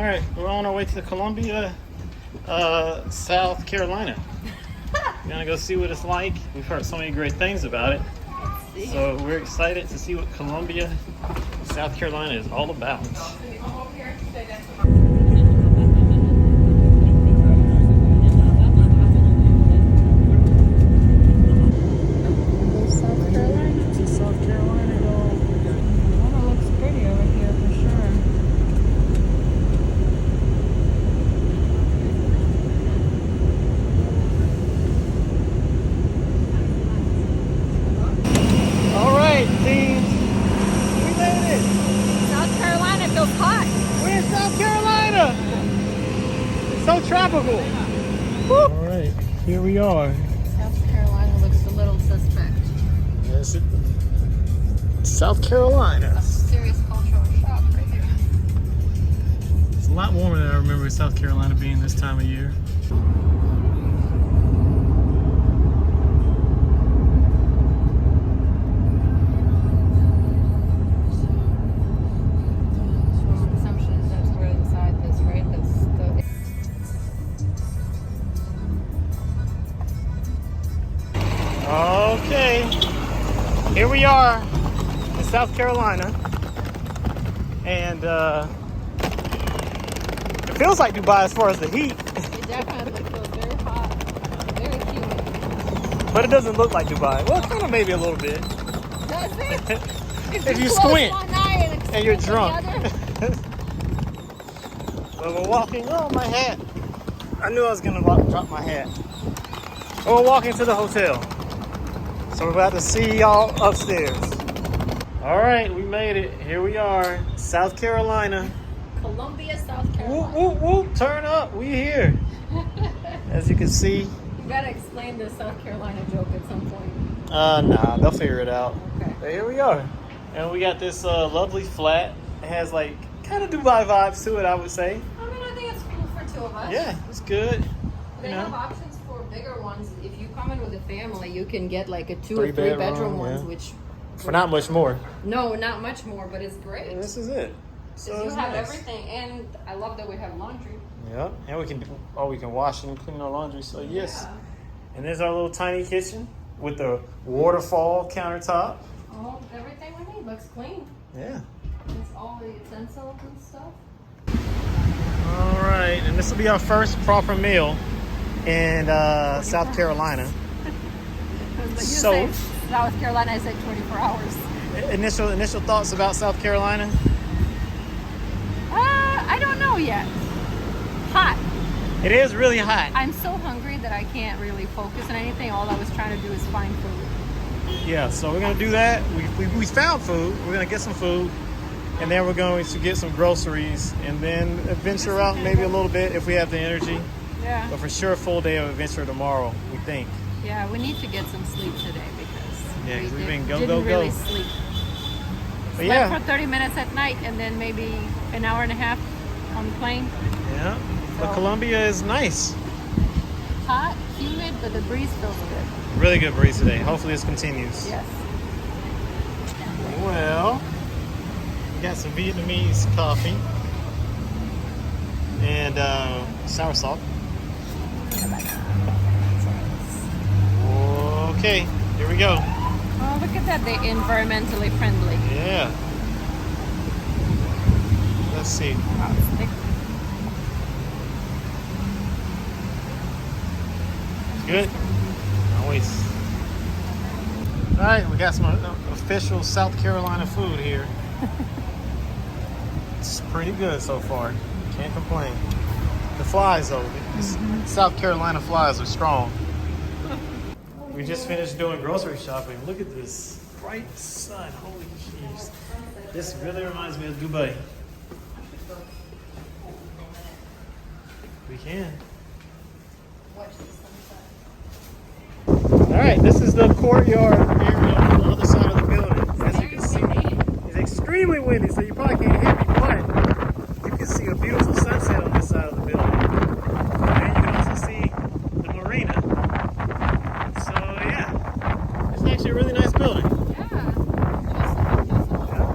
right, we're on our way to Colombia, South Carolina. We're gonna go see what it's like. We've heard so many great things about it. So we're excited to see what Colombia, South Carolina is all about. So tropical. Woo. All right, here we are. South Carolina looks a little suspect. Yes, South Carolina. A serious cultural shock right here. It's a lot warmer than I remember South Carolina being this time of year. Okay, here we are in South Carolina, and it feels like Dubai as far as the heat. It definitely feels very hot, very humid. But it doesn't look like Dubai. Well, kind of maybe a little bit. Does it? If you squint one eye and you're drunk. But we're walking. Oh, my hat. I knew I was going to drop my hat. We're walking to the hotel. So we're about to see y'all upstairs. All right, we made it. Here we are, South Carolina. Columbia, South Carolina. Whoop, whoop, whoop, turn up, we here. As you can see. You gotta explain the South Carolina joke at some point. Nah, they'll figure it out. Okay. But here we are. And we got this lovely flat. It has like kind of Dubai vibes to it, I would say. I mean, I think it's cool for two of us. Yeah, it's good. They have options for bigger ones. If you come in with a family, you can get like a two or three bedroom ones, which for not much more. No, not much more, but it's great. And this is it. So you have everything, and I love that we have laundry. Yeah, and we can wash and clean our laundry. So yes. Yeah. And there's our little tiny kitchen with the waterfall countertop. Oh, everything we need looks clean. Yeah. It's all the utensils and stuff. All right, and this will be our first proper meal in South Carolina. So, South Carolina, I said 24 hours. Initial thoughts about South Carolina? I don't know yet. Hot. It is really hot. I'm so hungry that I can't really focus on anything. All I was trying to do is find food. Yeah, so we're gonna do that. We found food. We're gonna get some food, and then we're going to get some groceries, and then venture out maybe a little bit if we have the energy. Yeah. But for sure, a full day of adventure tomorrow, we think. Yeah, we need to get some sleep today because we've been didn't really sleep. But Slept for 30 minutes at night and then maybe an hour and a half on the plane. Yeah, but Colombia is nice. Hot, humid, but the breeze feels good. Really good breeze today. Hopefully this continues. Yes. Well, we got some Vietnamese coffee and sour salt. Okay, here we go. Oh, look at that. They're environmentally friendly. Yeah. Let's see. Wow, it's thick. Good. Always. All right, we got some official South Carolina food here. It's pretty good so far. Can't complain. The flies, though. South Carolina flies are strong. We just finished doing grocery shopping. Look at this bright sun. Holy jeez. This really reminds me of Dubai. We can. Watch the sunset. All right, this is the courtyard area on the other side of the building. As you can see, it's extremely windy, so you probably can't hear me, but you can see a beautiful sunset on this side of the building. And you can also see the marina. So yeah, it's actually a really nice building. Yeah,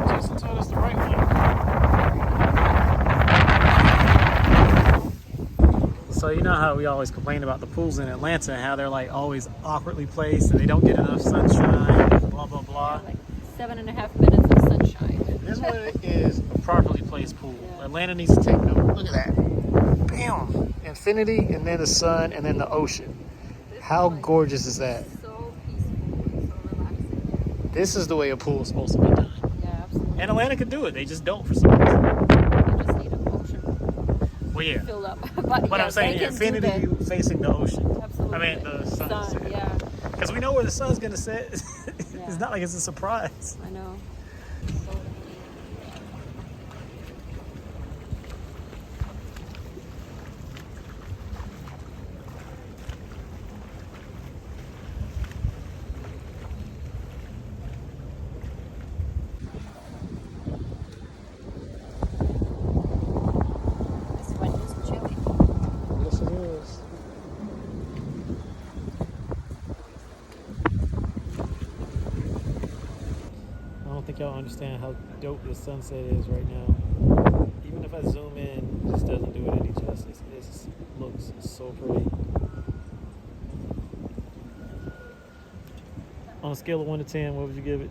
Jason told us the right one. So you know how we always complain about the pools in Atlanta and how they're like always awkwardly placed and they don't get enough sunshine, blah, blah, blah. Like 7.5 minutes of sunshine. This one is a properly placed pool. Yeah. Atlanta needs to take note. Look at that. Bam! Infinity, and then the sun, and then the ocean. How gorgeous is that? So peaceful and so relaxing. This is the way a pool is supposed to be done. Yeah, absolutely. And Atlanta could do it. They just don't for some reason. You just need an ocean. Well, yeah. Filled up. But yeah, I'm saying infinity facing the ocean. Absolutely. I mean, the sun. Yeah. Because we know where the sun's going to set. Yeah. It's not like it's a surprise. I know. Y'all understand how dope this sunset is right now. Even if I zoom in, it just doesn't do it any justice. It looks so pretty. On a scale of 1 to 10, what would you give it?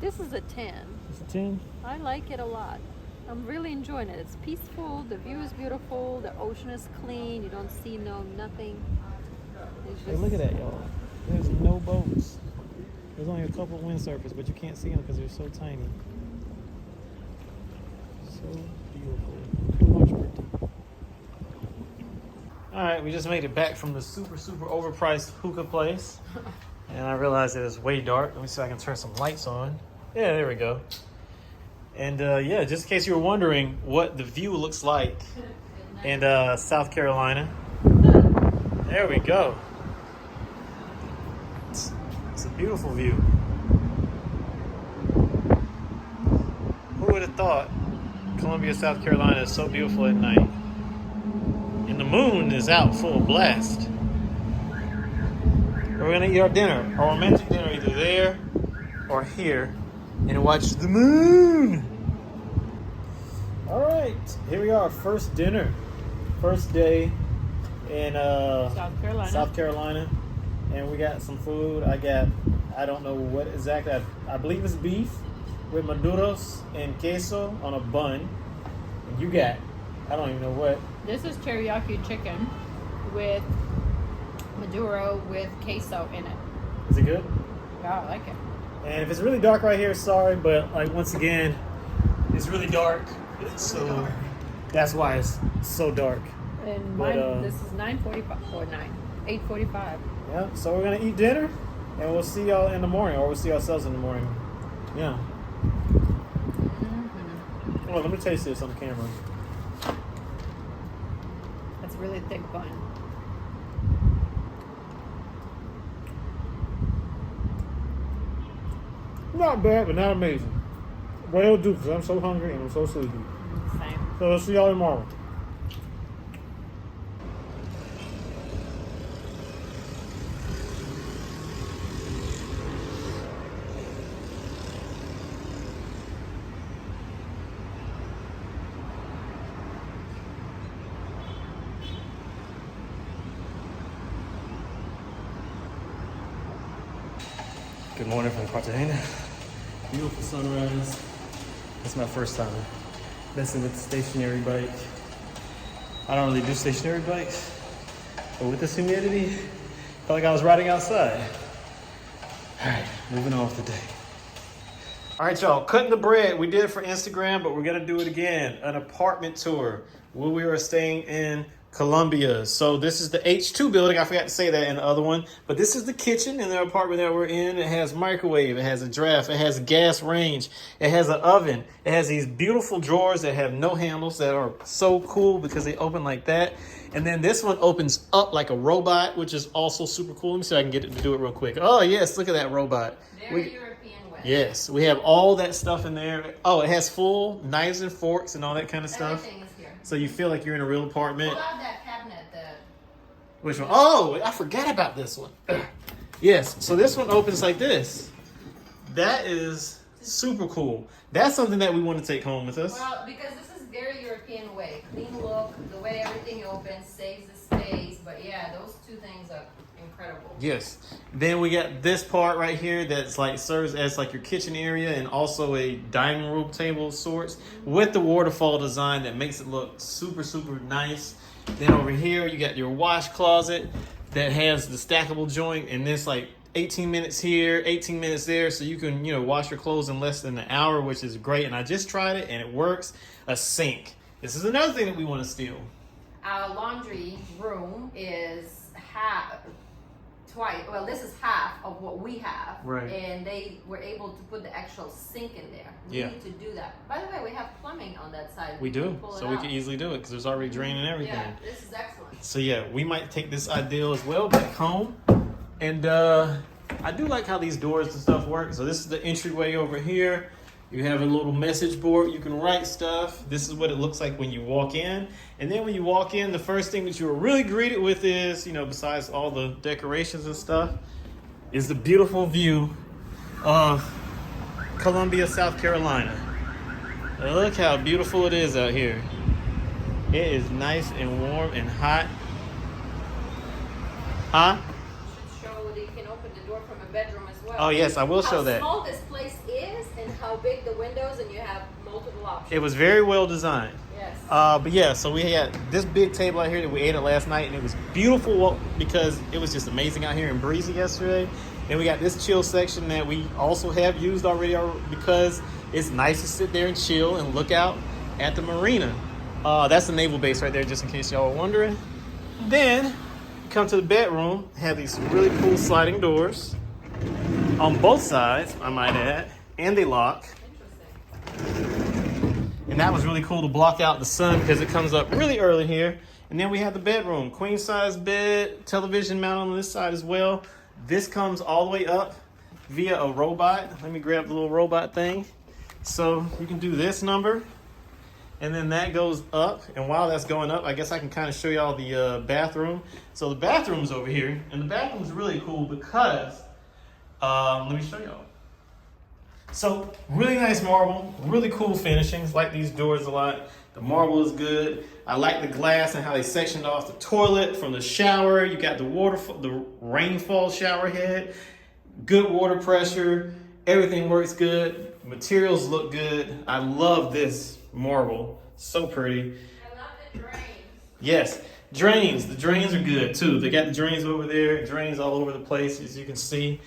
This is a 10. It's a 10? I like it a lot. I'm really enjoying it. It's peaceful, the view is beautiful, the ocean is clean, you don't see nothing. It's just... Hey, look at that, y'all. There's no boats. There's only a couple of windsurfers, but you can't see them because they're so tiny. So beautiful. Too much pretty. All right, we just made it back from the super overpriced hookah place. And I realized it is way dark. Let me see if I can turn some lights on. Yeah, there we go. And yeah, just in case you were wondering what the view looks like in South Carolina. There we go. It's a beautiful view. Who would have thought Colombia, South Carolina is so beautiful at night? And the moon is out full blast. We're gonna eat our dinner, our romantic dinner, either there or here, and watch the moon. All right, here we are, first dinner, first day in South Carolina. And we got some food. I don't know what exactly. I believe it's beef with maduros and queso on a bun. And you got, I don't even know what. This is teriyaki chicken with maduro with queso in it. Is it good? Yeah, I like it. And if it's really dark right here, sorry, but like once again, it's really dark. So that's why it's so dark. And mine, this is 9:45 or 8:45. Yeah, so we're gonna eat dinner, and we'll see y'all in the morning, or we'll see ourselves in the morning. Yeah. Mm-hmm. Oh, let me taste this on camera. That's really thick bun. Not bad, but not amazing. But it'll do because I'm so hungry and I'm so sleepy. Same. So we'll see y'all tomorrow. Good morning from Cartagena. Beautiful sunrise. It's my first time messing with the stationary bike. I don't really do stationary bikes, but with this humidity, I felt like I was riding outside. All right, moving on with the day. All right, y'all, cutting the bread. We did it for Instagram, but we're gonna do it again. An apartment tour where we are staying in Colombia. So this is the H2 building. I forgot to say that in the other one, but this is the kitchen in the apartment that we're in. It has microwave, it has a draft, it has a gas range, it has an oven, it has these beautiful drawers that have no handles that are so cool because they open like that. And then this one opens up like a robot, which is also super cool. Let me see if I can get it to do it real quick. Oh yes, look at that robot. Very European way. Yes, we have all that stuff in there. Oh, it has full knives and forks and all that kind of stuff. Everything is here. So you feel like you're in a real apartment. Pull out that cabinet. Which one? Oh, I forgot about this one. Yes, so this one opens like this. That is super cool. That's something that we want to take home with us. Well, because this is very European way. Clean look, the way everything opens, saves the space. But yeah, those two things are incredible. Yes. Then we got this part right here that's like serves as like your kitchen area and also a dining room table of sorts with the waterfall design that makes it look super, super nice. Then over here you got your wash closet that has the stackable joint, and this like 18 minutes here, 18 minutes there, so you can, you know, wash your clothes in less than an hour, which is great. And I just tried it and it works. A sink. This is another thing that we want to steal. Our laundry room is well, this is half of what we have. Right. And they were able to put the actual sink in there. We need to do that. By the way, we have plumbing on that side. We do, so we can easily do it because there's already drain and everything. Yeah, this is excellent. So yeah, we might take this ideal as well back home. And I do like how these doors and stuff work. So this is the entryway over here. You have a little message board. You can write stuff. This is what it looks like when you walk in. And then when you walk in, the first thing that you are really greeted with is, you know, besides all the decorations and stuff, is the beautiful view of Colombia, South Carolina. Look how beautiful it is out here. It is nice and warm and hot. Huh? You can open the door from a bedroom as well. Oh yes, I will show that. How small this place is and how big the windows, and you have multiple options. It was very well designed. Yes. But yeah, so we had this big table out here that we ate at last night, and it was beautiful because it was just amazing out here and breezy yesterday. And we got this chill section that we also have used already because it's nice to sit there and chill and look out at the marina. That's the naval base right there, just in case y'all were wondering. Then come to the bedroom, have these really cool sliding doors on both sides, I might add, and they lock. And that was really cool to block out the sun because it comes up really early here. And then we have the bedroom, queen size bed, television mounted on this side as well. This comes all the way up via a robot. Let me grab the little robot thing. So you can do this number, and then that goes up. And while that's going up, I guess I can kind of show y'all the bathroom. So the bathroom's over here, and the bathroom's really cool because, let me show y'all. So really nice marble, really cool finishings. Like these doors a lot. The marble is good. I like the glass and how they sectioned off the toilet from the shower. You got the rainfall shower head. Good water pressure. Everything works good. Materials look good. I love this marble. So pretty. I love the drains. Yes, drains. The drains are good too. They got the drains over there. Drains all over the place, as you can see.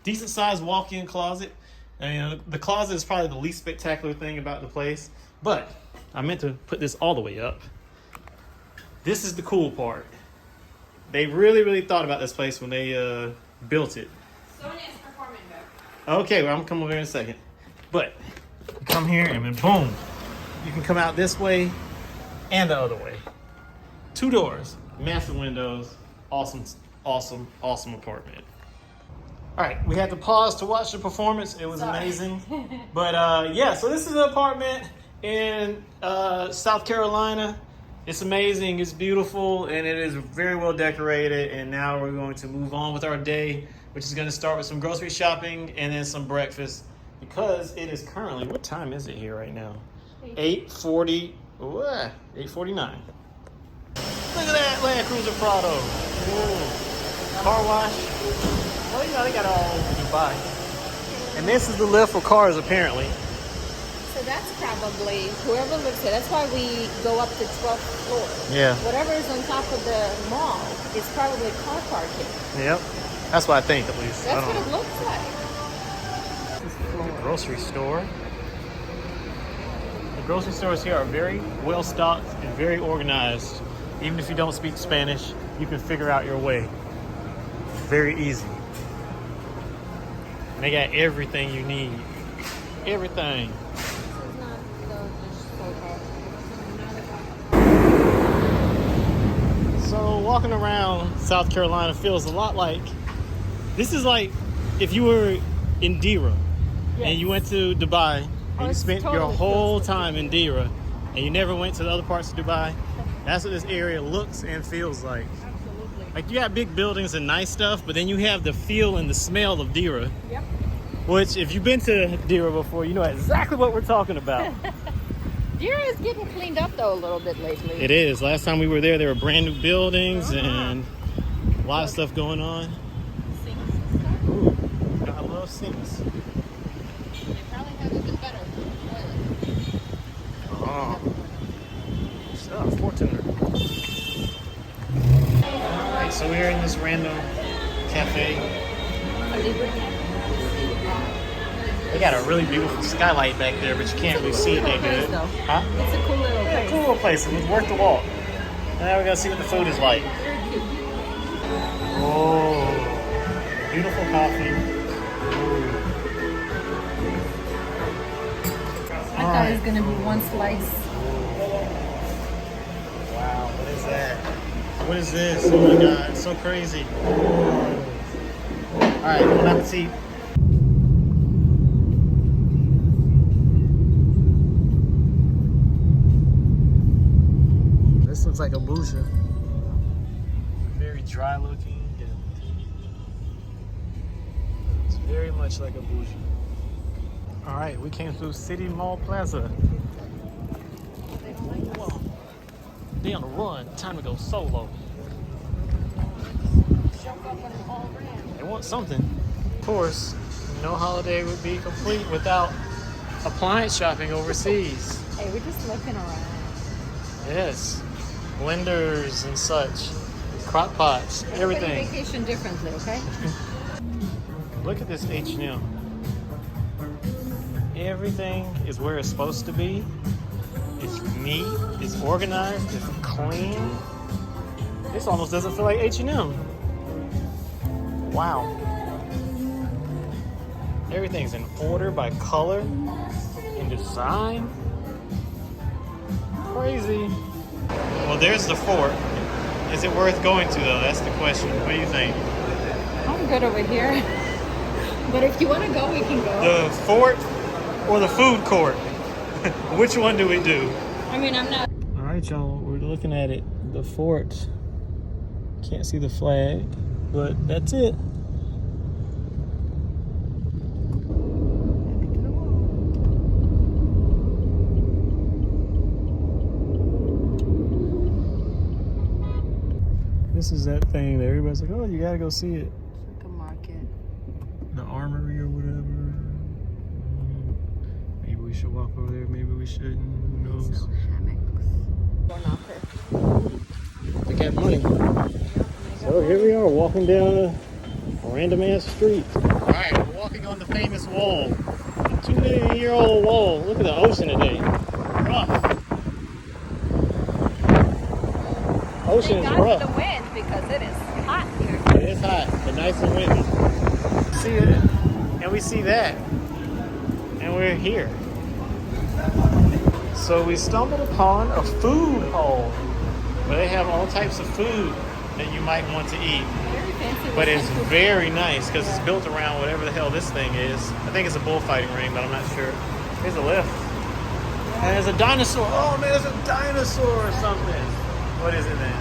Decent sized walk-in closet. And the closet is probably the least spectacular thing about the place, but I meant to put this all the way up. This is the cool part. They really, really thought about this place when they built it. Sonia's performing back. Okay, well, I'm coming over in a second. But you come here and then boom, you can come out this way and the other way. 2 doors, massive windows, awesome, awesome, awesome apartment. All right, we had to pause to watch the performance. It was amazing. But yeah, so this is an apartment in South Carolina. It's amazing, it's beautiful, and it is very well decorated. And now we're going to move on with our day, which is going to start with some grocery shopping and then some breakfast, because it is currently, what time is it here right now? 8:40, 8:49. Look at that Land Cruiser Prado. Ooh. Car wash. Well, you know, they got it all over Dubai. And this is the lift for cars, apparently. So that's probably, whoever lives here, that's why we go up to 12th floor. Yeah. Whatever is on top of the mall is probably car parking. Yep. That's what I think, at least. That's what it looks like. Grocery store. The grocery stores here are very well stocked and very organized. Even if you don't speak Spanish, you can figure out your way. Very easy. And they got everything you need. Everything. So walking around South Carolina feels a lot like, this is like if you were in Dira and you went to Dubai and you spent your whole time in Dira and you never went to the other parts of Dubai. That's what this area looks and feels like. Absolutely. Like you got big buildings and nice stuff, but then you have the feel and the smell of Dira. Yep. Which, if you've been to Dira before, you know exactly what we're talking about. Deer is getting cleaned up though a little bit lately. It is. Last time we were there were brand new buildings and a lot of stuff going on. Sinks and stuff. Ooh, I love sinks. They probably have even better toilet. Oh, stuff, Fortuner. Alright, so we're in this random cafe. They got a really beautiful skylight back there, but you can't really see it that good. Huh? It's a cool little Yeah, place. cool little place. It was worth the walk. And now we're gonna see what the food is like. Oh, beautiful coffee. I thought it was gonna be one slice. Wow, what is that? What is this? Oh my god, it's so crazy. Alright, bon appetit. This looks like a bougie. Very dry looking. It's very much like a bougie. Alright, we came through City Mall Plaza. Whoa. They on the run. Time to go solo. They want something. Of course, no holiday would be complete without appliance shopping overseas. Hey, we're just looking around. Yes. Blenders and such. Crock pots. Everything. Everybody vacation differently, okay? Look at this H&M. Everything is where it's supposed to be. It's neat, it's organized, it's clean. This almost doesn't feel like H&M. Wow. Everything's in order by color and design. Crazy. Well, there's the fort. Is it worth going to though? That's the question. What do you think? I'm good over here. But if you want to go, we can go. The fort or the food court? Which one do we do? I mean, I'm not. All right, y'all, we're looking at it. The fort. Can't see the flag, but that's it. This is that thing that everybody's like, oh, you gotta go see it. Like a market. The armory or whatever. Maybe we should walk over there, maybe we shouldn't. Who knows? They got money. So here we are walking down a random ass street. Alright, we're walking on the famous wall. The 2 million year old wall. Look at the ocean today. Rough. Ocean is rough. The wind because it is hot here. It is hot, but nice and windy. See it, and we see that, and we're here. So we stumbled upon a food hall where they have all types of food that you might want to eat. Very fancy. But it's very nice because it's built around whatever the hell this thing is. I think it's a bullfighting ring, but I'm not sure. There's a lift. And there's a dinosaur. Oh man, there's a dinosaur or something. What is it then?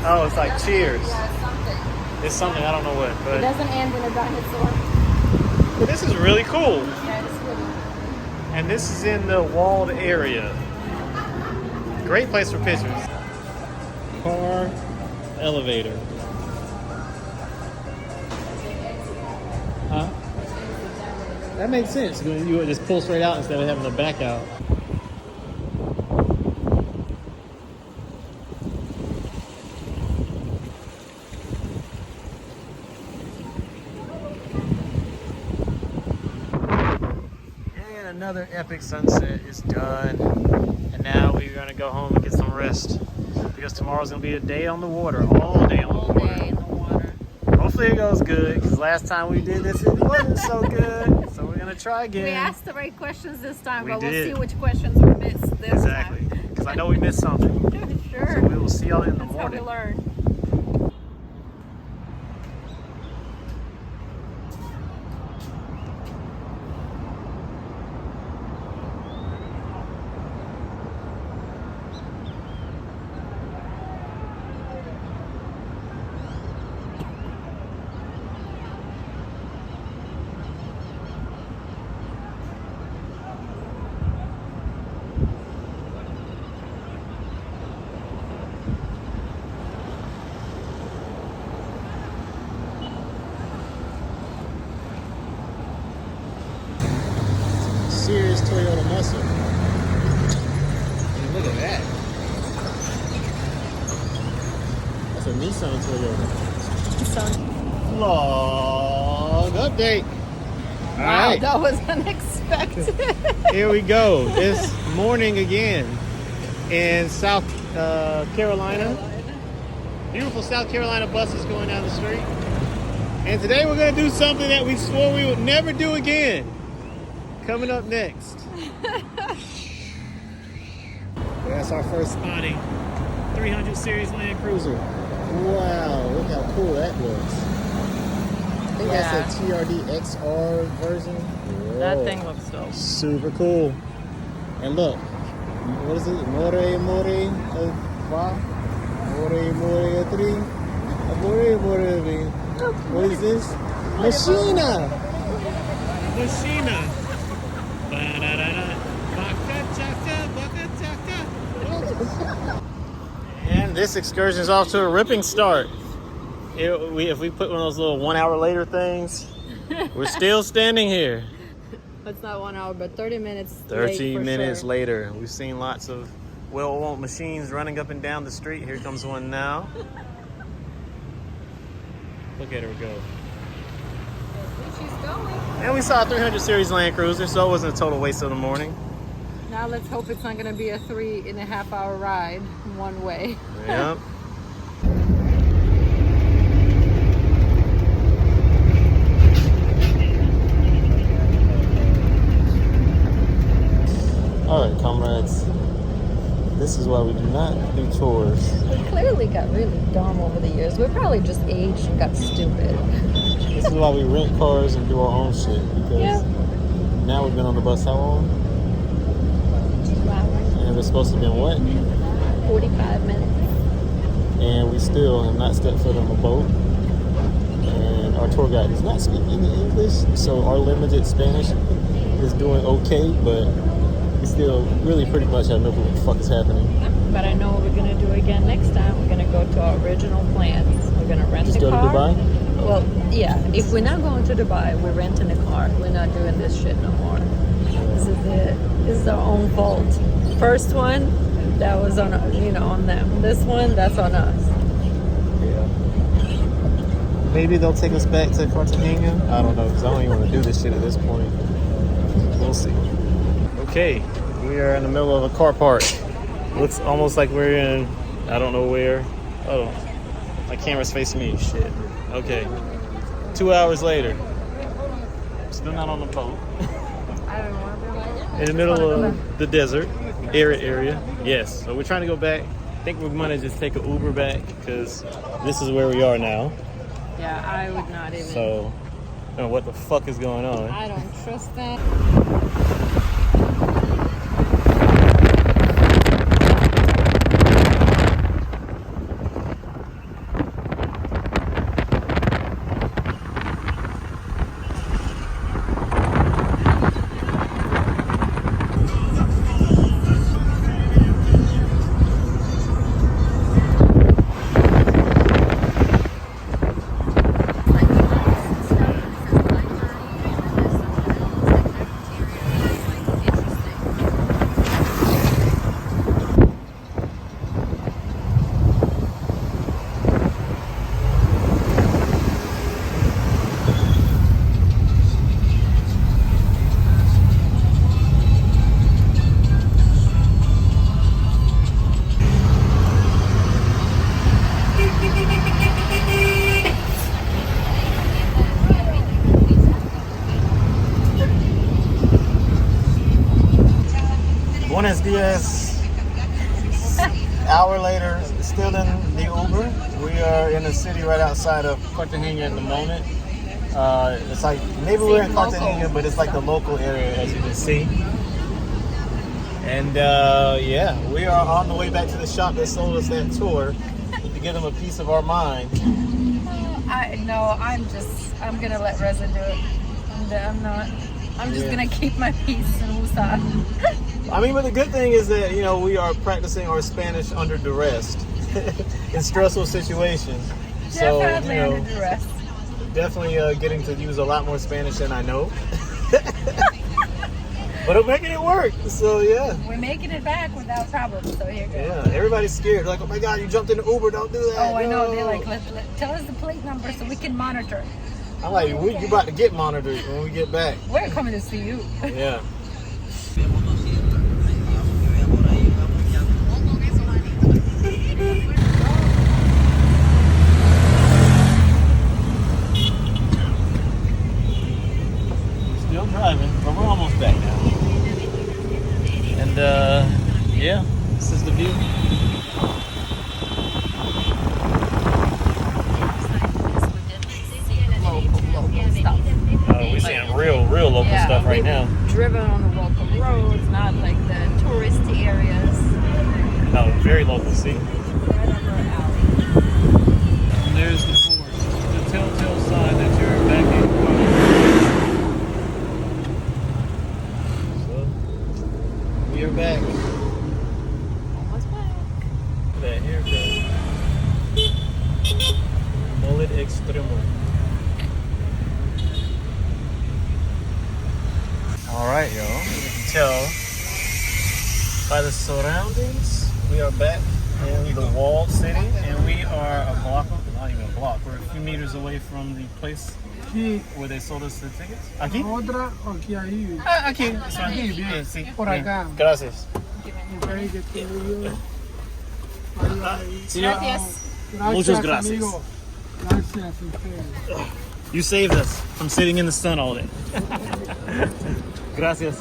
Oh, it's like Cheers. Yeah, something. It's something, I don't know what. It But doesn't end in a dinosaur. this is really cool. Yeah, it's really. And this is in the walled area. Great place for pictures. Car elevator. Huh? That makes sense. You would just pull straight out instead of having to back out. Another epic sunset is done, and now we're gonna go home and get some rest because tomorrow's gonna be a day on the water, all day on the water. All day in the water. Hopefully it goes good because last time we did this it wasn't so good, so we're gonna try again. We asked the right questions this time, but We did. we'll see which questions we missed this Exactly, because I know we missed something. time. Sure. So we will see y'all in the That's how we morning. learn. Nissan Toyota. So, Vlog update. All wow, right, that was unexpected. here we go. It's morning again in South Carolina. Beautiful South Carolina buses going down the street. And today we're going to do something that we swore we would never do again. Coming up next. That's our first spotting. 300 Series Land Cruiser. Wow, look how cool that looks. I think that's a TRD XR version. Whoa. That thing looks dope. Super cool. And look, what is it? More, va? More, three. More. What is this? Machina. And this excursion is off to a ripping start. If we put one of those little 1 hour later things, we're still standing here. It's not 1 hour, but 30 minutes. 30 minutes later. We've seen lots of well-oiled machines running up and down the street. Here comes one now. Look at her go. She's going. And we saw a 300 Series Land Cruiser, so it wasn't a total waste of the morning. Now let's hope it's not going to be a 3.5 hour ride one way. Yep. All right, comrades. This is why we do not do tours. We clearly got really dumb over the years. We probably just aged and got stupid. This is why we rent cars and do our own shit. Because now we've been on the bus how long? 2 hours. And it was supposed to have been what? 45 minutes. And we still have not stepped foot on the boat. And our tour guide does not speak any English, so our limited Spanish is doing okay, but we still really pretty much have no clue what the fuck is happening. But I know what we're going to do again next time. We're going to go to our original plans. We're going to rent Just a go car. to Dubai? Well, yeah. If we're not going to Dubai, we're renting a car. We're not doing this shit no more. This is it. This is our own fault. First one, that was on on them. This one, that's on us. Yeah. Maybe they'll take us back to Cartagena. I don't know, because I don't even want to do this shit at this point. We'll see. Okay, we are in the middle of a car park. Looks almost like we're in, I don't know where. Oh, my camera's facing me. Shit. Okay. 2 hours later. Still not on the boat. I don't know. In the middle of the desert, arid area. Yes. So we're trying to go back. I think we're gonna just take an Uber back because this is where we are now. Yeah, I would not even. So, I don't know what the fuck is going on. I don't trust that. Buenos dias. Hour later, still in the Uber. We are in a city right outside of Cartagena at the moment. It's like, maybe we're in Cartagena, but it's like the local area, as you can see. And yeah, we are on the way back to the shop that sold us that tour to give them a piece of our mind. I'm gonna let Reza do it. I'm just gonna keep my peace and woosah. I mean, but the good thing is that, we are practicing our Spanish under duress in stressful situations. Definitely under duress. Definitely getting to use a lot more Spanish than I know. But I'm making it work. So yeah. We're making it back without problems. So here goes. Yeah, everybody's scared. Like, oh my God, you jumped in the Uber. Don't do that. Oh, I know. No. They're like, tell us the plate number so we can monitor. I'm like, you about to get monitored when we get back. We're coming to see you. Yeah. Still driving, but we're almost back now. And yeah, this is the view. We're seeing real local stuff right now. Driven on the local roads, not like the touristy areas. No, very local, see? Right over our alley. And there's the fort, the telltale sign that you're back in. So, we are back. Almost back. Look at that haircut. Mullet extremo. All right, y'all. You can tell by the surroundings, we are back in the walled city, and we are a block, not even a block, we're a few meters away from the place where they sold us the tickets. Aquí? Otra aquí ahí. Aquí. It's fine. Aquí, bien. Sí. Por acá. Gracias. Okay, que te digo. Ahí. Señor, Gracias. muchas gracias. Amigo. Gracias, ustedes. You saved us from sitting in the sun all day. Gracias.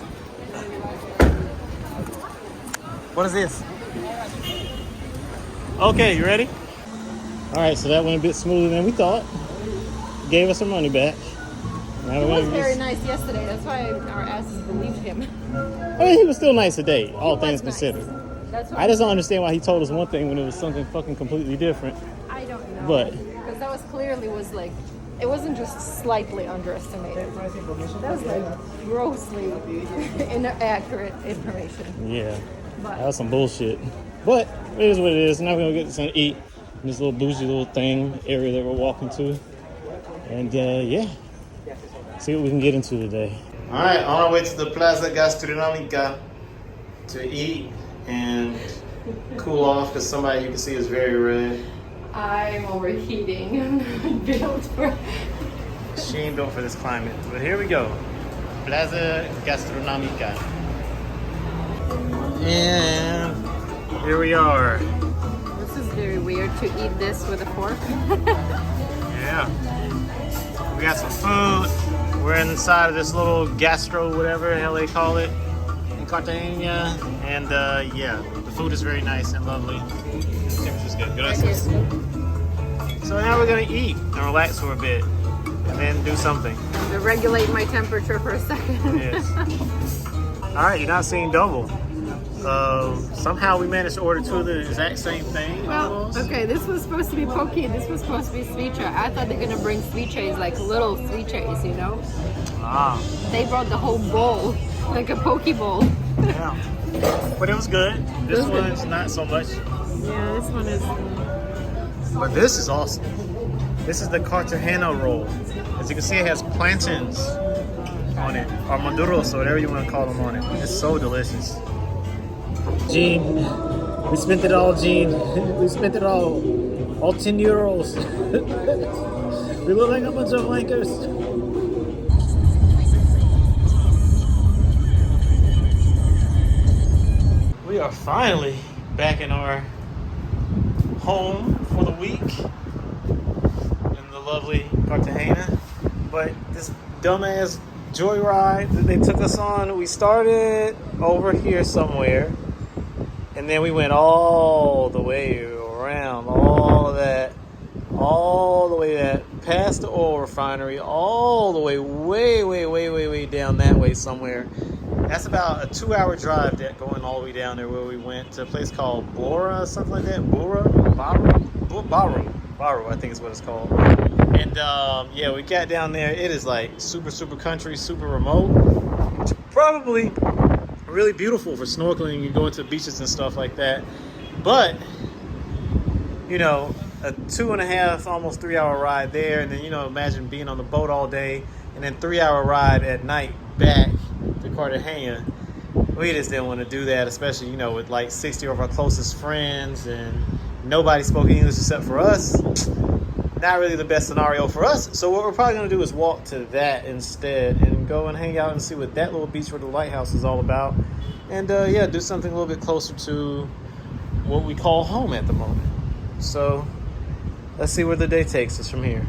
What is this? Okay, you ready? All right, so that went a bit smoother than we thought. Gave us our money back. Now He we're was gonna very use- nice yesterday. That's why our asses believed him. I mean, he was still nice today, all He things was nice. considered. That's what I just don't understand why he told us one thing when it was something fucking completely different. I don't know. But- because that was clearly like, it wasn't just slightly underestimated. That was like grossly inaccurate information. Yeah, But that was some bullshit. But it is what it is. Now we're gonna get something to eat in this little bougie little thing area that we're walking to. And yeah, see what we can get into today. All right, on our way to the Plaza Gastronómica to eat and cool off because somebody you can see is very red. I'm overheating. I'm built for. She ain't built for this climate. But here we go. Plaza Gastronómica. And here we are. This is very weird to eat this with a fork. Yeah. We got some food. We're inside of this little gastro, whatever the hell they call it, in Cartagena. And yeah, the food is very nice and lovely. The temperature's good. Gracias. So now we're gonna eat and relax for a bit, and then do something. To regulate my temperature for a second. Yes. All right, you're not seeing double. Somehow we managed to order two of the exact same thing. Well, almost. okay, this was supposed to be poke. This was supposed to be ceviche. I thought they're gonna bring ceviches, like little ceviches, you know? Ah, They brought the whole bowl, like a poke bowl. yeah. But it was good. This It was good. one's not so much. Yeah, this one is. But this is awesome. This is the Cartagena roll. As you can see, it has plantains on it, or maduros, or whatever you want to call them on it. It's so delicious. Gene, we spent it all, Gene. We spent it all. All 10 euros. We look like a bunch of wankers. We are finally back in our home for the week in the lovely Cartagena. But this dumbass joyride that they took us on, we started over here somewhere, and then we went all the way around, all the way that past the oil refinery, all the way way down that way somewhere. That's about a 2-hour drive that going all the way down there where we went to a place called Bora, something like that. Baro, I think is what it's called. And yeah, we got down there. It is like super country, super remote. Probably really beautiful for snorkeling and going to beaches and stuff like that. But, you know, a 2.5, almost 3-hour ride there. And then, you know, imagine being on the boat all day and then 3-hour ride at night back to Cartagena. we just didn't want to do that, especially, you know, with like 60 of our closest friends and nobody spoke English except for us. Not really the best scenario for us. So what we're probably going to do is walk to that instead and go and hang out and see what that little beach where the lighthouse is all about. And yeah, do something a little bit closer to what we call home at the moment. So let's see where the day takes us from here.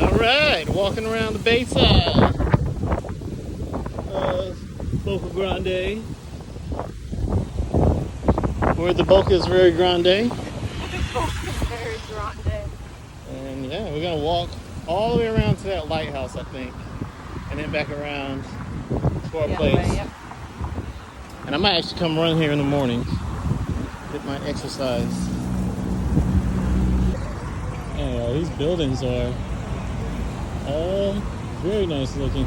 All right, walking around the bayside. Boca Grande. Where the Boca is very grande. The boat is very grande. And yeah, we're gonna walk all the way around to that lighthouse, I think. And then back around to our place. Right, yep. And I might actually come run here in the morning. Get my exercise. Yeah, these buildings are very nice looking.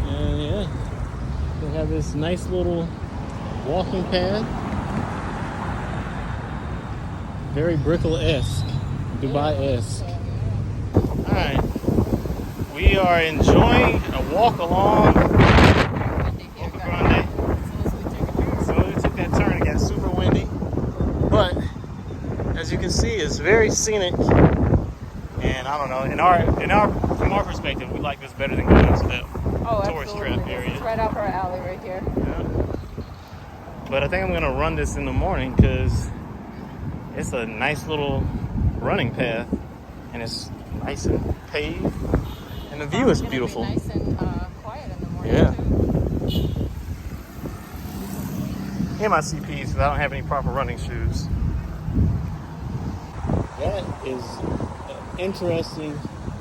And yeah, they have this nice little walking path. Very Brickell-esque, Dubai-esque. Alright, we are enjoying a walk along Boca Grande. So we took that turn, it got super windy. But as you can see, it's very scenic. And I don't know, from our perspective, we like this better than going to that tourist trap area. It's right up our alley right here. Yeah. But I think I'm gonna run this in the morning because it's a nice little running path, and it's nice and paved, and the view is beautiful. Nice and quiet in the morning. Yeah. Too. In my CPs, because I don't have any proper running shoes. That is interesting.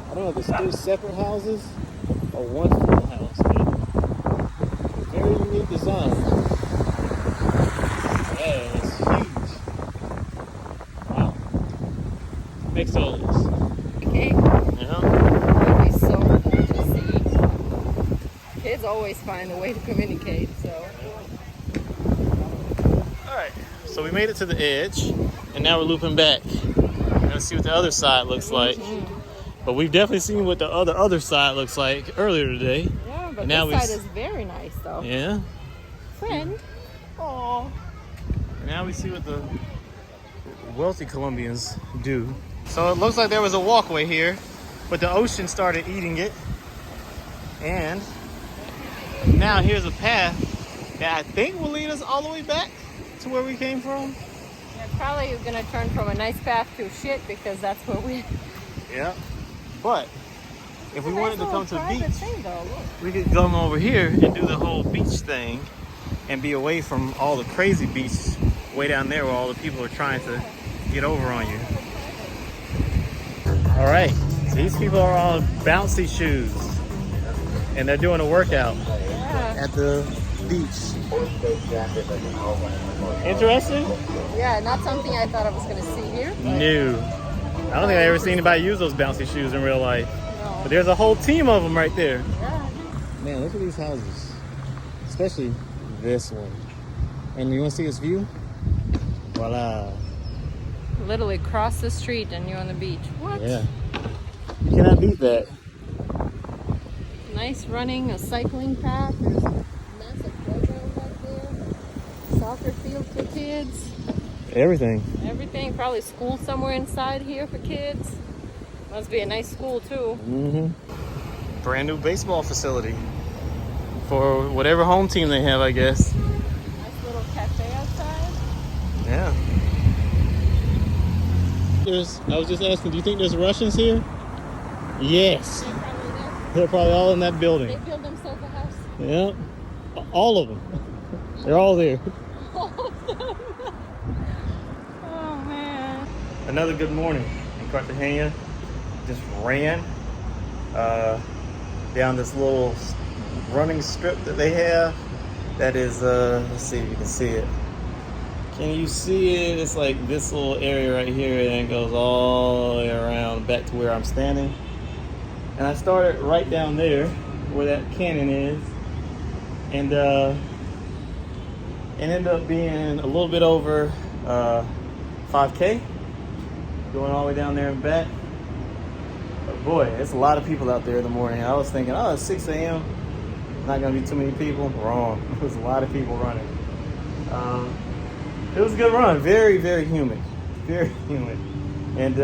I don't know if it's 3 separate houses or one full house, but very unique design. Yeah, it's huge. Wow. Makes all this. Okay. Yeah. It'd be so cool to see. Kids always find a way to communicate, so. Alright, so we made it to the edge, and now we're looping back. We're gonna see what the other side looks like. But we've definitely seen what the other side looks like earlier today. Yeah, but now this side is very nice, though. Yeah. Friend. Aww. And now we see what the wealthy Colombians do. So it looks like there was a walkway here, but the ocean started eating it. And now here's a path that I think will lead us all the way back to where we came from. Yeah, probably you're gonna turn from a nice path to shit because that's where we. Yeah. But if we wanted to come to the beach, Thing, though, look. we could come over here and do the whole beach thing and be away from all the crazy beach way down there where all the people are trying to get over on you. All right, these people are on bouncy shoes and they're doing a workout at the beach. Interesting? Yeah, not something I thought I was gonna see here. No. I don't think I ever seen anybody use those bouncy shoes in real life. No. But there's a whole team of them right there. Yeah. Man, look at these houses. Especially this one. And you want to see this view? Voila. Literally cross the street and you're on the beach. What? Yeah. You cannot beat that. Nice running, a cycling path. There's a massive playground right there. Soccer field for kids. Everything. Everything. Probably school somewhere inside here for kids. Must be a nice school too. Mm-hmm. Brand new baseball facility for whatever home team they have, I guess. Nice little cafe outside. Yeah. I was just asking, do you think there's Russians here? Yes. They're probably all in that building. They build themselves a house. Yeah. All of them. They're all there. Oh man. Another good morning in Cartagena. Just ran down this little running strip that they have. That is, let's see if you can see it. Can you see it? It's like this little area right here, and it goes all the way around back to where I'm standing. And I started right down there where that cannon is, and it ended up being a little bit over 5K. Going all the way down there and back. But boy, it's a lot of people out there in the morning. I was thinking, oh, it's 6 a.m. Not gonna be too many people. Wrong. There's a lot of people running. It was a good run. Very, very humid. Very humid. And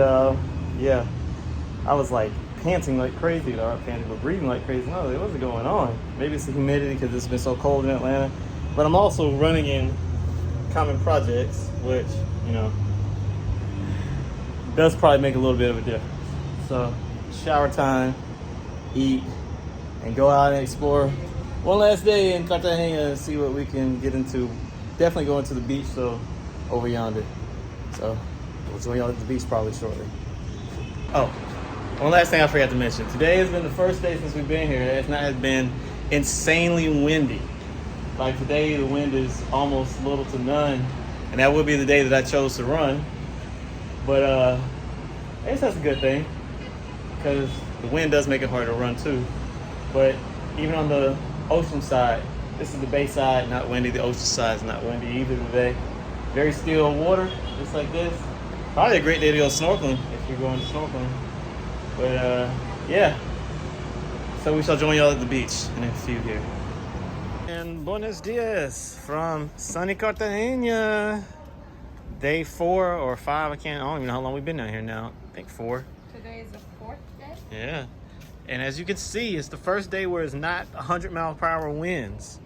yeah, I was like panting like crazy. Not panting, but breathing like crazy. No, it wasn't going on. Maybe it's the humidity because it's been so cold in Atlanta. But I'm also running in common projects, which, you know, does probably make a little bit of a difference. So, shower time, eat, and go out and explore one last day in Cartagena and see what we can get into. Definitely going to the beach, so over yonder. So, we'll join y'all at the beach probably shortly. Oh, one last thing I forgot to mention. Today has been the first day since we've been here. It has been insanely windy. Like today, the wind is almost little to none, and that would be the day that I chose to run. But I guess that's a good thing, because the wind does make it hard to run too. But even on the ocean side, this is the bay side, not windy. The ocean side is not windy either today. Very still water, just like this. Probably a great day to go snorkeling if you're going snorkeling. But yeah, so we shall join y'all at the beach in a few here. And buenos dias from sunny Cartagena. Day 4 or 5, I don't even know how long we've been down here now. I think 4. Today is the 4th day. Yeah. And as you can see, it's the first day where it's not 100-mile-per-hour winds.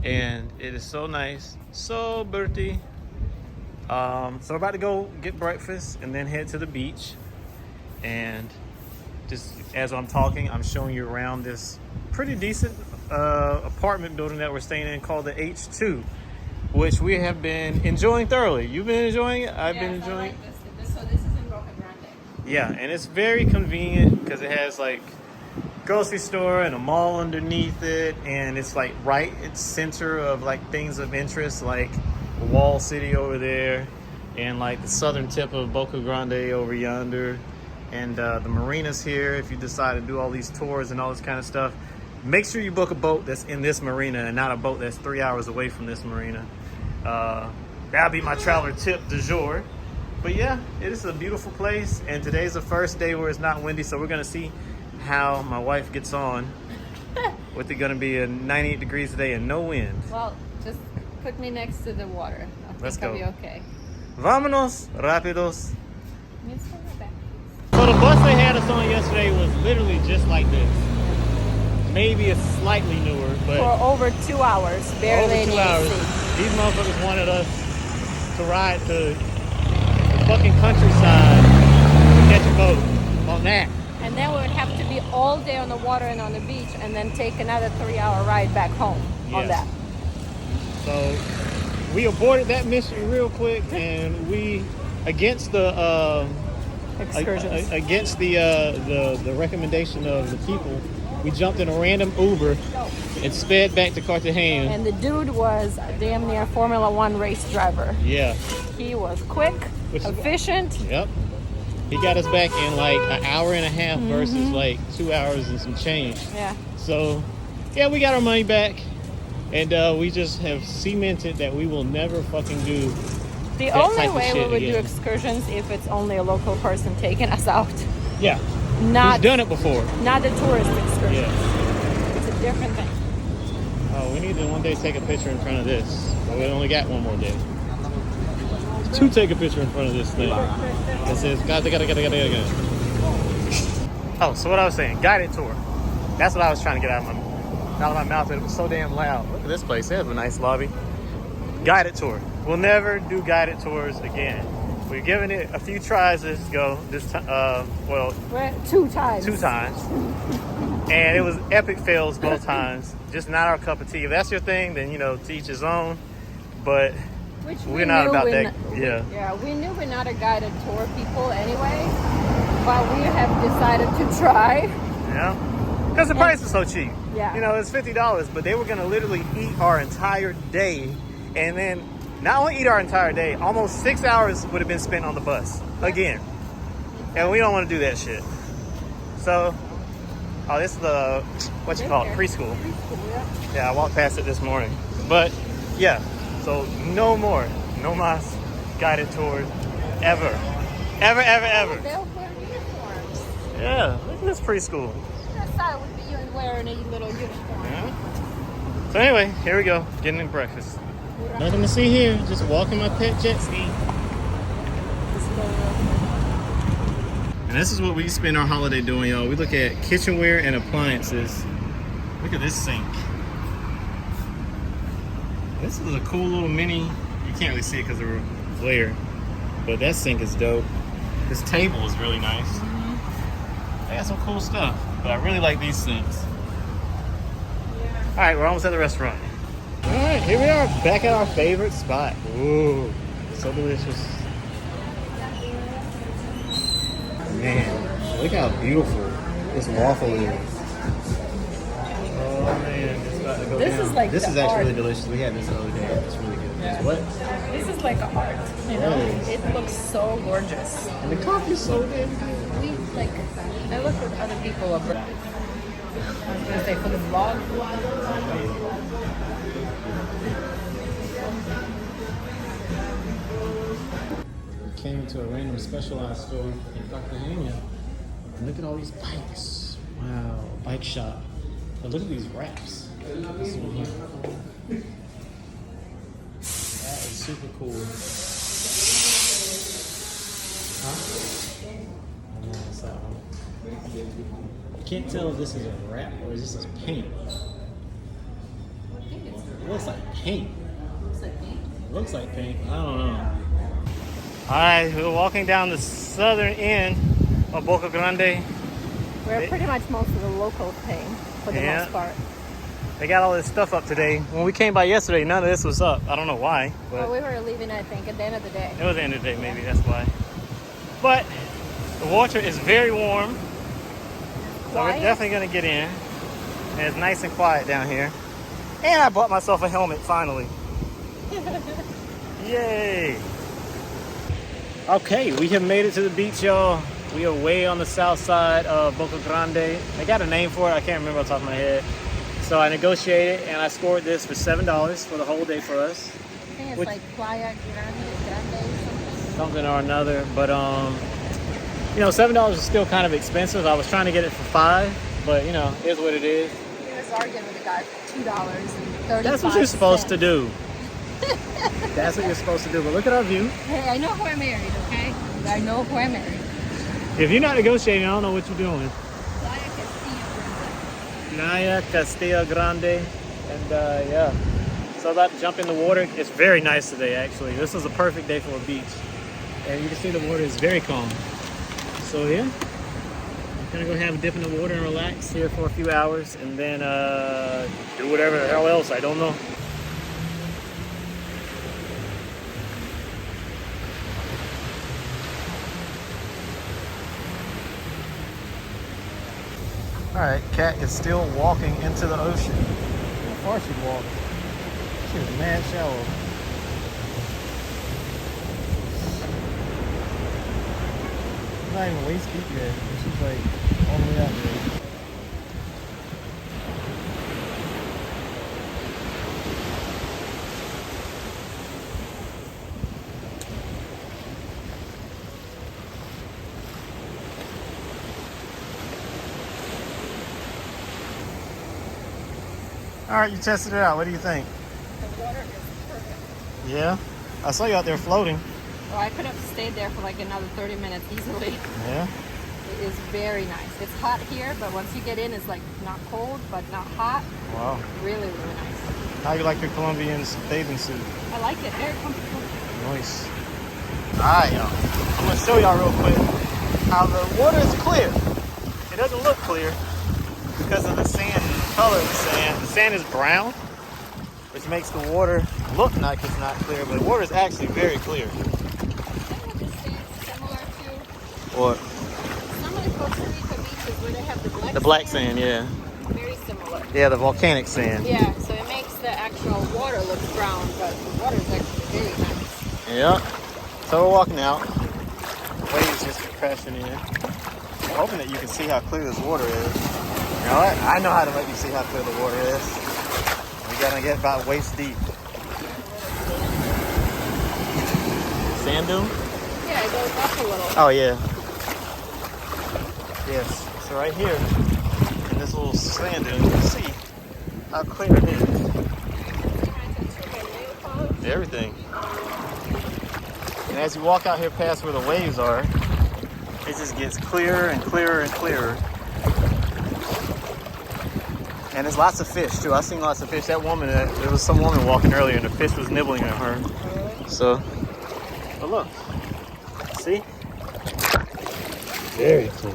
And it is so nice, so pretty. So we're about to go get breakfast and then head to the beach. And just as I'm talking, I'm showing you around this pretty decent apartment building that we're staying in called the H2, which we have been enjoying thoroughly. You've been enjoying it? I've been enjoying it. So this is in Roca Grande. Yeah, and it's very convenient because it has like grocery store and a mall underneath it, and it's like right in center of like things of interest like Wall City over there and like the southern tip of Boca Grande over yonder, and the marinas here. If you decide to do all these tours and all this kind of stuff, make sure you book a boat that's in this marina and not a boat that's 3 hours away from this marina. That'll be my traveler tip du jour. But yeah, it is a beautiful place, and today's the first day where it's not windy, so we're gonna see how my wife gets on with it gonna be a 98 degrees today and no wind. Well, just put me next to the water. I think Let's go. I'll be okay. Vámonos rápidos. Let's go back. So the bus they had us on yesterday was literally just like this. Maybe it's slightly newer, but For over 2 hours, barely over 2 any hours. AC. These motherfuckers wanted us to ride to the fucking countryside to catch a boat on that. And then we would have to be all day on the water and on the beach, and then take another 3-hour ride back home on Yes. that. So we aborted that mission real quick, and we against the Excursions. against the recommendation of the people, we jumped in a random Uber and sped back to Cartagena. And the dude was damn near Formula One race driver. Yeah. He was quick, Which is- efficient. Yep. He got us back in like an hour and a half versus like 2 hours and some change. Yeah. So, yeah, we got our money back, and we just have cemented that we will never fucking do. The That only type of way we shit would do again. excursions if it's only a local person taking us out, Yeah, not we've done it before. not the tourist excursions. Yeah. It's a different thing. Oh, we need to one day take a picture in front of this, but we only got one more day to take a picture in front of this thing. It says, gotta. Oh, so what I was saying, guided tour. That's what I was trying to get out of my mouth, but it was so damn loud. Look at this place. They have a nice lobby. Guided tour. We'll never do guided tours again. We've given it a few tries this go. This time, well, We're 2 times. 2 times, and it was epic fails both times. Just not our cup of tea. If that's your thing, then to each his own. But Which we're not knew about we're that. not- Yeah. Yeah, we knew we're not a guided tour people anyway, but we have decided to try. Yeah. Because the price is so cheap. Yeah. It's $50, but they were going to literally eat our entire day. And then not only eat our entire day, almost 6 hours would have been spent on the bus again. And we don't want to do that shit. So, this is the, what you call it, preschool. Yeah, I walked past it this morning. But yeah, so no more guided tours. ever. Ever, ever, ever. They'll wear uniforms. Yeah, look at this preschool. I thought it would be you wearing a little uniform. Yeah. So anyway, here we go, getting in breakfast. Nothing to see here, just walking my pet jet ski. And this is what we spend our holiday doing, y'all. We look at kitchenware and appliances. Look at this sink. This is a cool little mini, you can't really see it because of the glare, but that sink is dope. This table is really nice. They got some cool stuff, but I really like these sinks. All right, we're almost at the restaurant. All right, here we are, back at our favorite spot. Ooh, so delicious. Man, look how beautiful this waffle is. Oh man, it's about to go This down. is like this the is actually art. really delicious. We had this the other day. It's really good. Yeah. What? This is like art, you know? Yes. It looks so gorgeous. And the coffee is so damn good. I look at other people up there. I was gonna say for the vlog. We came into a random specialized store in Cartagena. And look at all these bikes. Wow, bike shop. But look at these wraps. This one here. That is super cool. Huh? Yeah, that's that one. I can't tell if this is a wrap or is this paint. It looks like paint. It looks like paint. I don't know. Alright, we're walking down the southern end of Boca Grande. Where pretty much most of the locals pay for the Yeah. most part. They got all this stuff up today. When we came by yesterday, none of this was up. I don't know why, but Well, we were leaving, I think, at the end of the day. it was the end of the day, maybe that's why. But the water is very warm, so we're Quiet. definitely gonna get in. And it's nice and quiet down here. And I bought myself a helmet finally. Yay! Okay, we have made it to the beach, y'all. We are way on the south side of Boca Grande. I got a name for it, I can't remember off the top of my head. So I negotiated and I scored this for $7 for the whole day for us. I think it's Which- like Playa Grande something. Something or another, but you know, $7 is still kind of expensive. I was trying to get it for $5, but you know, it is what it is. He was arguing with the guy for $2.35. That's what you're supposed to do. That's what you're supposed to do. But look at our view. Hey, I know who I married, okay? I know who I married. If you're not negotiating, I don't know what you're doing. Playa Castillo Grande. Playa Castillo Grande, and yeah. So about to jump in the water. It's very nice today, actually. This is a perfect day for a beach, and you can see the water is very calm. So yeah, I'm gonna go have a dip in the water and relax here for a few hours, and then do whatever the hell else. I don't know. All right, Kat is still walking into the ocean. How far she walked? She was mad shallow. She's not even waist deep yet. She's like all the way out there. All right, you tested it out. What do you think? The water is perfect. Yeah? I saw you out there floating. Oh, I could have stayed there for like another 30 minutes easily. Yeah? It is very nice. It's hot here, but once you get in, it's like not cold, but not hot. Wow. Really, really nice. How you like your Colombian bathing suit? I like it. Very comfortable. Nice. Alright, y'all. I'm going to show y'all real quick how the water is clear. It doesn't look clear because of the sand and the color of the sand. The sand is brown, which makes the water look like it's not clear, but the water is actually very clear. You know what this sand's similar to? What? Some of the Costa Rica beaches where they have The black sand, yeah. Very similar. Yeah, the volcanic sand. Yeah, so it makes the actual water look brown, but the water is actually very nice. Yeah. So we're walking out. Waves just crashing in. I'm hoping that you can see how clear this water is. You know what? I know how to make you see how clear the water is. We gotta get about waist deep. Sand dune? Yeah, Yeah, it goes up a little. Oh yeah. Yes. So right here, in this little sand dune, you can see how clear it is. Everything. And as you walk out here past where the waves are, it just gets clearer and clearer and clearer. And there's lots of fish too. I've seen lots of fish. That woman, there was some woman walking earlier and the fish was nibbling at her. So, but look, see? Very clear.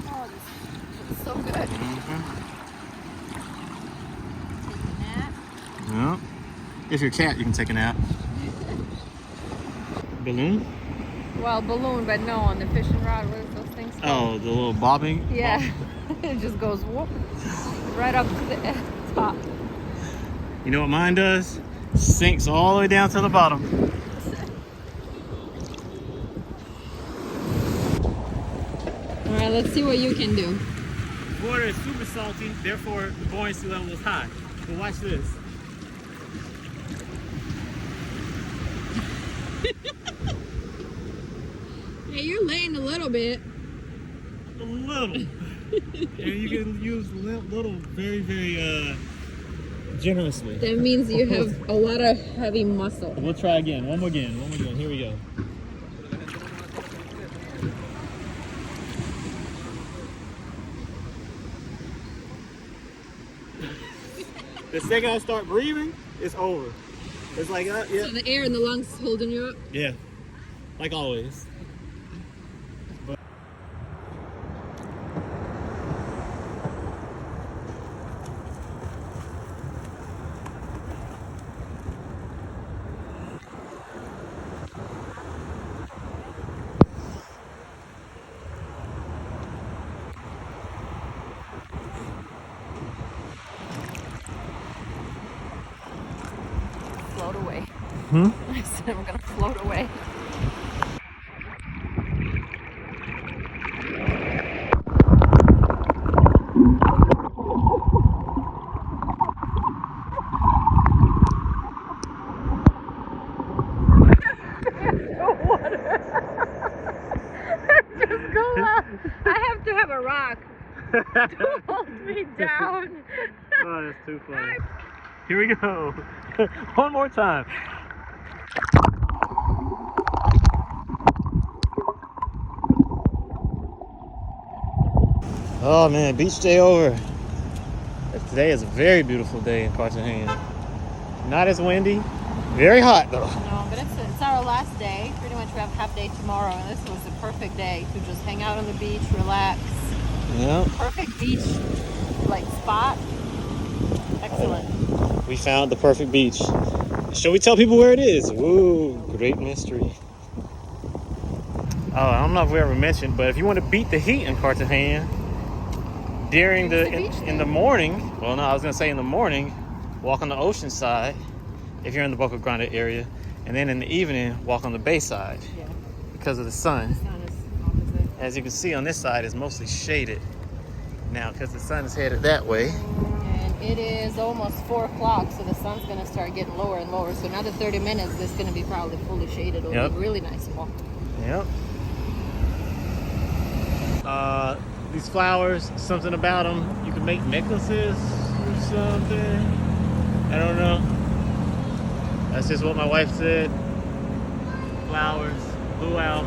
Oh, this is so good. Take a nap. Yeah. If you're a cat, you can take a nap. Balloon? Well, balloon, but no, on the fishing rod, what is those things called? Oh, the little bobbing? Yeah. It just goes whoop, right up to the top. You know what mine does? Sinks all the way down to the bottom. All right, let's see what you can do. Water is super salty, therefore the buoyancy level is high. But watch this. Hey, you're laying a little bit. A little. And you can use little very, very generously. That means you have a lot of heavy muscle. We'll try again. One more again. Here we go. The second I start breathing, it's over. It's like, yeah. So the air in the lungs is holding you up? Yeah. Like always. Float away. Hmm? I said I'm gonna float away. Just go up. I have to have a rock to hold me down. Oh, that's too funny. Here we go. One more time. Oh man, beach day over. Today is a very beautiful day in Cartagena. Not as windy, very hot though. No, but it's our last day. Pretty much we have half day tomorrow, and this was the perfect day to just hang out on the beach, relax. Yeah. Perfect beach like spot. Excellent. We found the perfect beach. Shall we tell people where it is? Woo, great mystery. Oh, I don't know if we ever mentioned, but if you want to beat the heat in Cartagena during in the morning, well, no, I was gonna say in the morning, walk on the ocean side if you're in the Boca Grande area, and then in the evening, walk on the bay side. Yeah. Because of the sun. The sun is opposite. As you can see on this side, it's mostly shaded now because the sun is headed that way. And it is almost 4 o'clock, so the sun's gonna start getting lower and lower. So another 30 minutes, this is gonna be probably fully shaded. It'll Yep. be really nice walk. Yep. These flowers, something about them, you can make necklaces or something. I don't know. That's just what my wife said. Flowers, luau.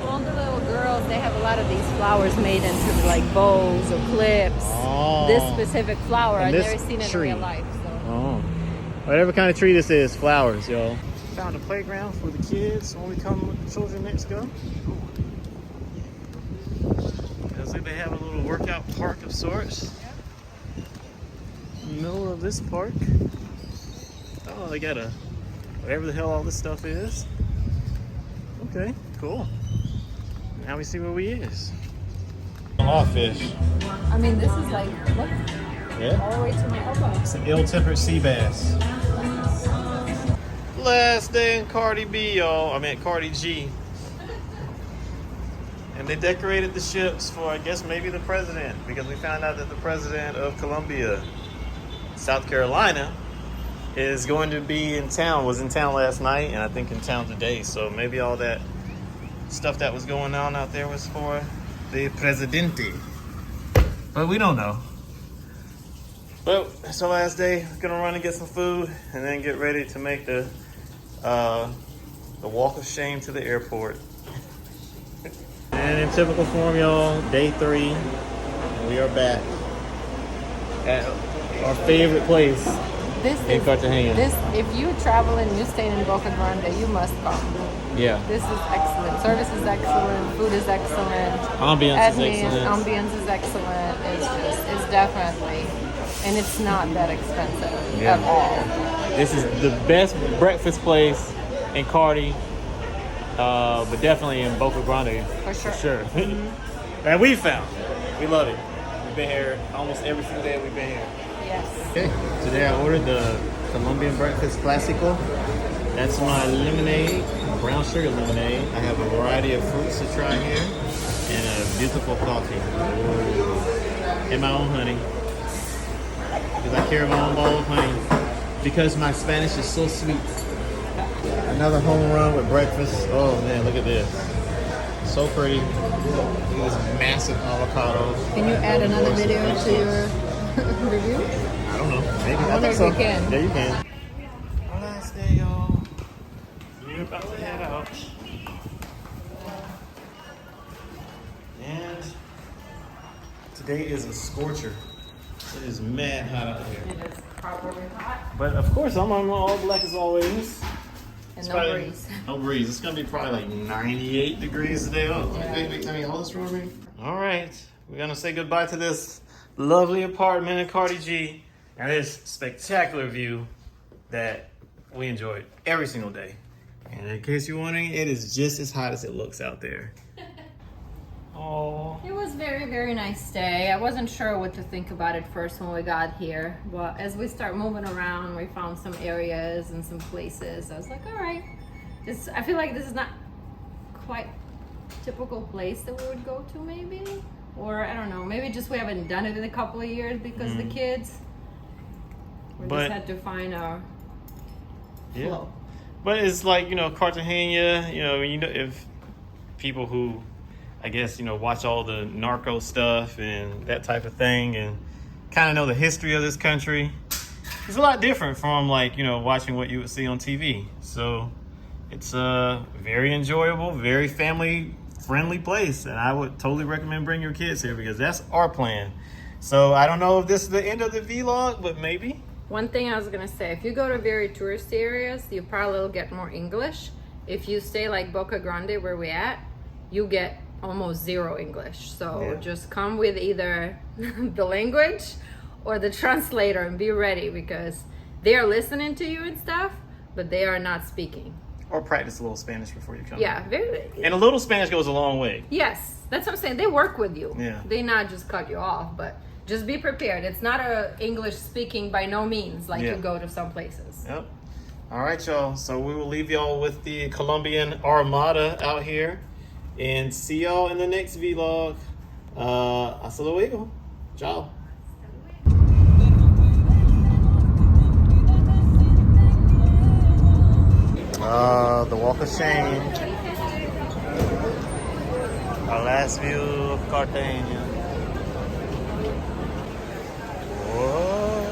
All the little girls, they have a lot of these flowers made into like bows or clips. Oh. This specific flower, And I've this never seen it tree. in real life. So. Oh. Whatever kind of tree this is, flowers, y'all. Found a playground for the kids when we come with the children next go. Looks like they have a little workout park of sorts. In the middle of this park. Oh, they got a whatever the hell all this stuff is. Okay, cool. Now we see where we is. Law fish. I mean, this is like, look, Yeah. all the way to my elbow. It's an ill-tempered sea bass. Last day in Cardi B, y'all. I meant Cardi G. And they decorated the ships for, I guess, maybe the president, because we found out that the president of Colombia, South Carolina, is going to be in town, was in town last night, and I think in town today. So maybe all that stuff that was going on out there was for the presidente. But we don't know. But it's our last day. We're gonna run and get some food and then get ready to make the walk of shame to the airport. And in typical form, y'all, day 3, and we are back at our favorite place in Cartagena. If you travel and you stay in Boca Grande, you must come. Yeah. This is excellent. Service is excellent. Food is excellent. Ambience is excellent. Ambience is excellent. It's definitely, and it's not that expensive at all. This is the best breakfast place in Cardi, but definitely in Boca Grande. For sure. Mm-hmm. And we found it. We love it. We've been here almost every single day we've been here. Yes. Okay, today I ordered the Colombian breakfast Clásico. That's my lemonade, brown sugar lemonade. I have a variety of fruits to try here, and a beautiful coffee. Ooh. And my own honey, because I carry my own bottle of honey, because my Spanish is so sweet. Another home run with breakfast. Oh man, look at this. So pretty. Look at this massive avocado. Can you add another video to your review? I don't know. Maybe. I wonder if you can. Yeah, you can. Our last day, y'all. We're about to head out. And today is a scorcher. It is mad hot out here. It is probably hot. But of course, I'm on all black as always. And It's no probably- breeze. No breeze. It's gonna be probably like 98 degrees today. Oh, wait, hold this for me. All right, we're gonna say goodbye to this lovely apartment in Cardi G and this spectacular view that we enjoyed every single day. And in case you're wondering, it is just as hot as it looks out there. Oh. It was very, very nice day. I wasn't sure what to think about it first when we got here, but as we start moving around, we found some areas and some places. I was like, all right, I feel like this is not quite typical place that we would go to, maybe, or I don't know, maybe just we haven't done it in a couple of years because of the kids. We just had to find our flow. But it's like, Cartagena, if people who, I guess, watch all the narco stuff and that type of thing and kind of know the history of this country, it's a lot different from watching what you would see on TV. So it's a very enjoyable, very family friendly place. And I would totally recommend bring your kids here because that's our plan. So I don't know if this is the end of the vlog, but maybe. One thing I was gonna say, if you go to very touristy areas, you probably will get more English. If you stay like Boca Grande where we're at, you get almost zero English. So just come with either the language or the translator and be ready because they are listening to you and stuff, but they are not speaking. Or practice a little Spanish before you come. Yeah, and a little Spanish goes a long way. Yes, that's what I'm saying. They work with you. Yeah. They not just cut you off, but just be prepared. It's not a English speaking by no means like you go to some places. Yep. All right, y'all. So we will leave y'all with the Colombian Armada out here. And see y'all in the next vlog. Hasta luego. Ciao. The Walk of Shame. Our last view of Cartagena. Whoa.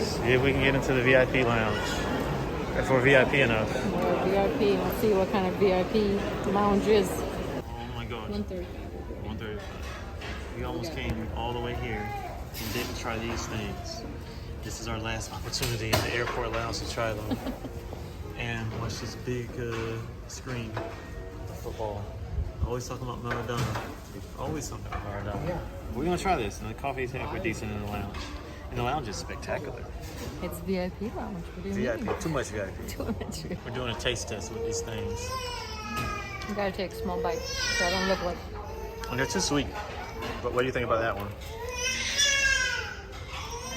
See if we can get into the VIP lounge. If we're VIP enough. VIP. Let's see what kind of VIP lounge is. Oh my gosh. 135. We almost came all the way here and didn't try these things. This is our last opportunity in the airport lounge to try them. And watch this big screen of football. Always talking about Maradona. Always talking about Maradona. Yeah. We're gonna try this, and the coffee's halfway decent in the lounge. And the lounge is spectacular. It's VIP lounge. What do you VIP, mean? too much VIP. Too much. We're doing a taste test with these things. You gotta take a small bite so I don't look like. Oh, they're too sweet. But what do you think about that one?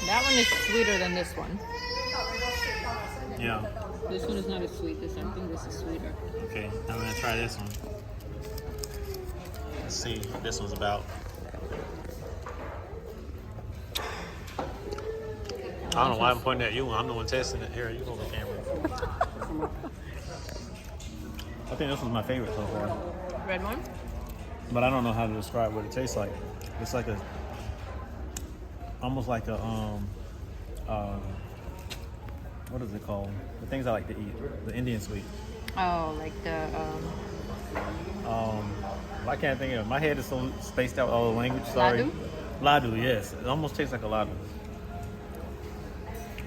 That one is sweeter than this one. Yeah. This one is not as sweet. I think this is sweeter. Okay, I'm gonna try this one. Let's see what this one's about. I don't know why I'm pointing at you. I'm the one testing it. Here, you hold the camera. I think this one's my favorite so far. Red one? But I don't know how to describe what it tastes like. It's like a, almost like a, what is it called? The things I like to eat. The Indian sweet. Oh, like the, I can't think of it. My head is so spaced out with all the language. Sorry. Ladu? Ladu, yes. It almost tastes like a ladu.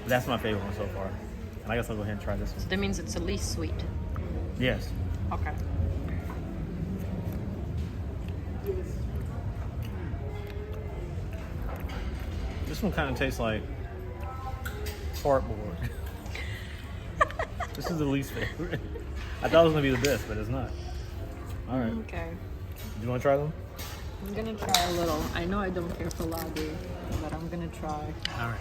That's my favorite one so far. And I guess I'll go ahead and try this one. So that means it's the least sweet. Yes. Okay. This one kind of tastes like cardboard. This is the least favorite. I thought it was going to be the best, but it's not. All right. Okay. Do you want to try them? I'm gonna try a little. I know I don't care for ladu, but I'm gonna try. All right.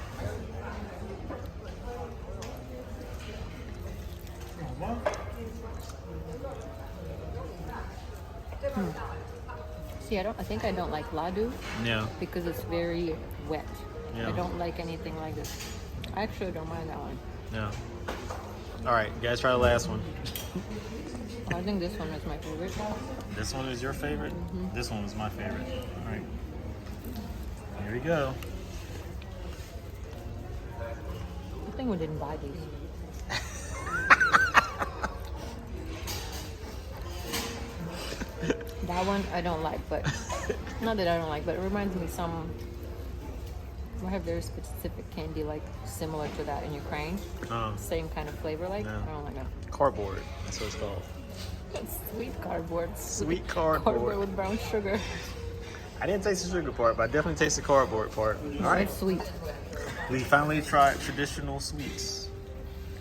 See, I think I don't like ladu Yeah. because it's very wet. Yeah. I don't like anything like this. I actually don't mind that one. Yeah. All right, you guys try the last one. I think this one is my favorite. This one is your favorite? Mm-hmm. This one was my favorite. All right. Here we go. I think we didn't buy these. That one I don't like, but not that I don't like, but it reminds me some. I have very specific candy like similar to that in Ukraine. Same kind of flavor like. No. I don't like that. Cardboard. That's what it's called. That's sweet cardboard. Sweet cardboard. Cardboard with brown sugar. I didn't taste the sugar part, but I definitely taste the cardboard part. All right. It's sweet. We finally tried traditional sweets.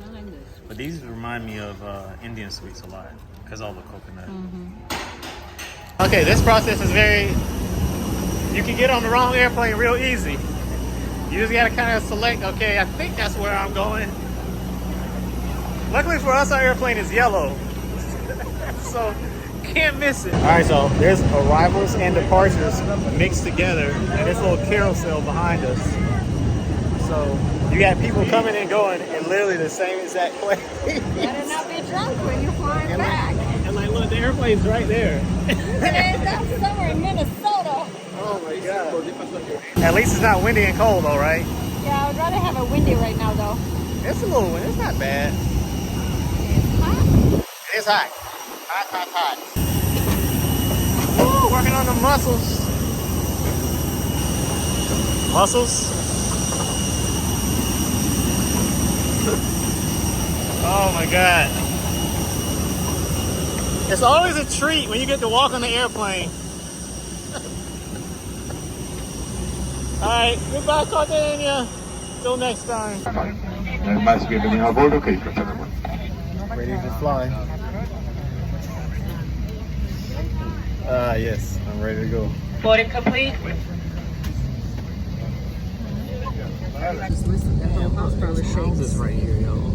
I like this. But these remind me of Indian sweets a lot because all the coconut. Okay, this process is very, you can get on the wrong airplane real easy. You just gotta kind of select, okay, I think that's where I'm going. Luckily for us, our airplane is yellow. So, can't miss it. All right, so there's arrivals and departures mixed together and this little carousel behind us. So, you got people coming and going in literally the same exact place. Better not be drunk when you're flying back. And like, look, the airplane's right there. That's somewhere in Minnesota. Oh my God. At least it's not windy and cold though, right? Yeah, I would rather have a windy right now though. It's a little windy. It's not bad. It's hot. Hot, hot, hot. Woo, working on the muscles. Muscles. Oh my God. It's always a treat when you get to walk on the airplane. All right, goodbye, Cartagena. Till next time. Ready to fly. Yes, I'm ready to go. Boarding complete. This right here, y'all.